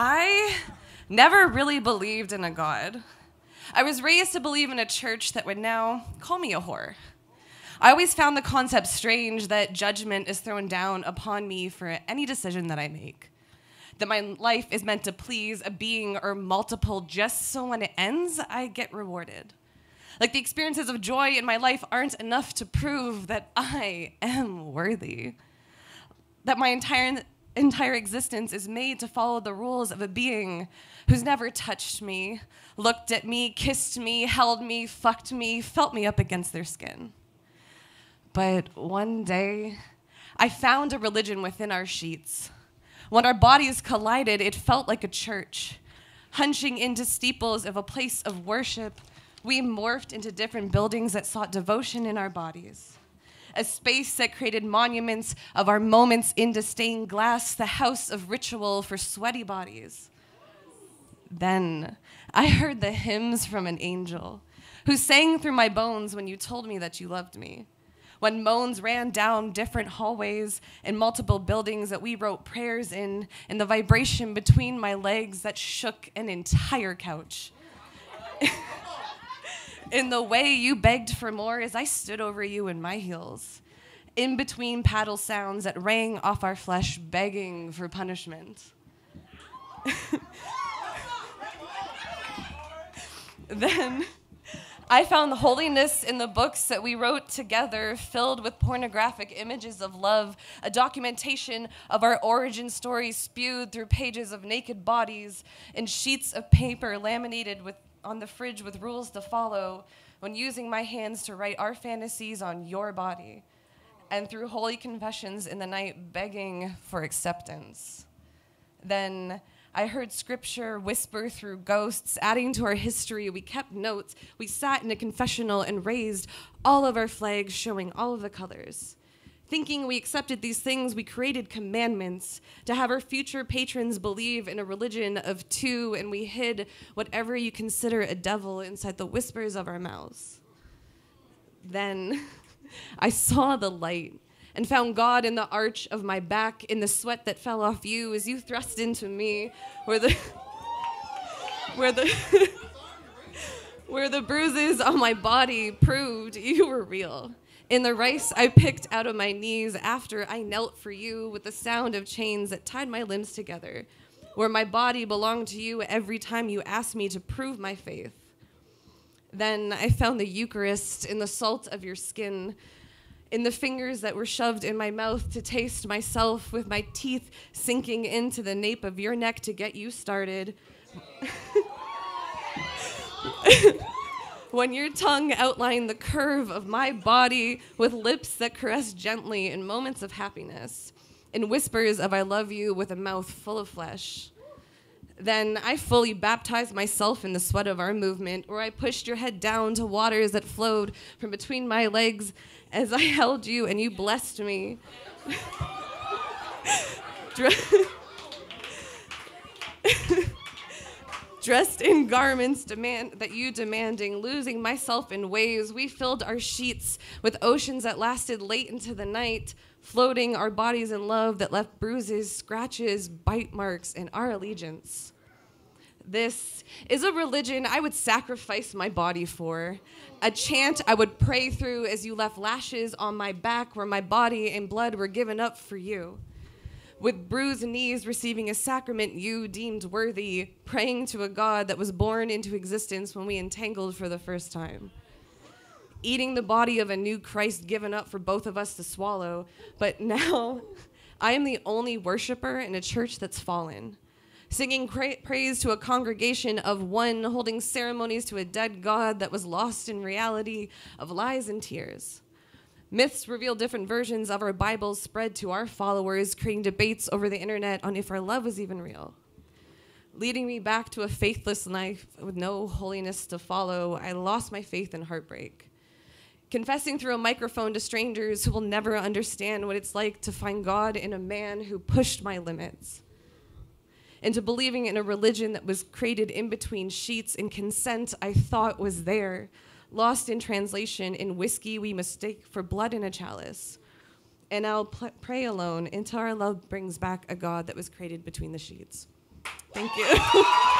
I never really believed in a God. I was raised to believe in a church that would now call me a whore. I always found the concept strange that judgment is thrown down upon me for any decision that I make. That my life is meant to please a being or multiple just so when it ends, I get rewarded. Like the experiences of joy in my life aren't enough to prove that I am worthy. That my entire existence is made to follow the rules of a being who's never touched me, looked at me, kissed me, held me, fucked me, felt me up against their skin. But one day, I found a religion within our sheets. When our bodies collided, it felt like a church. Hunching into steeples of a place of worship, we morphed into different buildings that sought devotion in our bodies. A space that created monuments of our moments into stained glass, the house of ritual for sweaty bodies. Then I heard the hymns from an angel who sang through my bones when you told me that you loved me. When moans ran down different hallways in multiple buildings that we wrote prayers in, and the vibration between my legs that shook an entire couch. In the way you begged for more as I stood over you in my heels, in between paddle sounds that rang off our flesh, begging for punishment. Then I found the holiness in the books that we wrote together, filled with pornographic images of love, a documentation of our origin stories spewed through pages of naked bodies and sheets of paper laminated on the fridge with rules to follow when using my hands to write our fantasies on your body, and through holy confessions in the night begging for acceptance. Then I heard scripture whisper through ghosts, adding to our history. We kept notes. We sat in a confessional and raised all of our flags, showing all of the colors. Thinking we accepted these things, we created commandments to have our future patrons believe in a religion of two, and we hid whatever you consider a devil inside the whispers of our mouths. Then I saw the light and found God in the arch of my back, in the sweat that fell off you as you thrust into me, where the bruises on my body proved you were real. In the rice I picked out of my knees after I knelt for you with the sound of chains that tied my limbs together, where my body belonged to you every time you asked me to prove my faith. Then I found the Eucharist in the salt of your skin, in the fingers that were shoved in my mouth to taste myself, with my teeth sinking into the nape of your neck to get you started. When your tongue outlined the curve of my body with lips that caressed gently in moments of happiness, in whispers of I love you with a mouth full of flesh. Then I fully baptized myself in the sweat of our movement, where I pushed your head down to waters that flowed from between my legs as I held you and you blessed me. Dressed in garments that you demanding, losing myself in waves, we filled our sheets with oceans that lasted late into the night, floating our bodies in love that left bruises, scratches, bite marks in our allegiance. This is a religion I would sacrifice my body for, a chant I would pray through as you left lashes on my back where my body and blood were given up for you. With bruised knees receiving a sacrament you deemed worthy, praying to a God that was born into existence when we entangled for the first time. Eating the body of a new Christ given up for both of us to swallow, but now I am the only worshiper in a church that's fallen. Singing praise to a congregation of one, holding ceremonies to a dead God that was lost in reality of lies and tears. Myths reveal different versions of our Bibles spread to our followers, creating debates over the internet on if our love was even real. Leading me back to a faithless life with no holiness to follow, I lost my faith in heartbreak. Confessing through a microphone to strangers who will never understand what it's like to find God in a man who pushed my limits. Into believing in a religion that was created in between sheets and consent I thought was there, lost in translation in whiskey we mistake for blood in a chalice. And I'll pray alone until our love brings back a God that was created between the sheets. Thank you.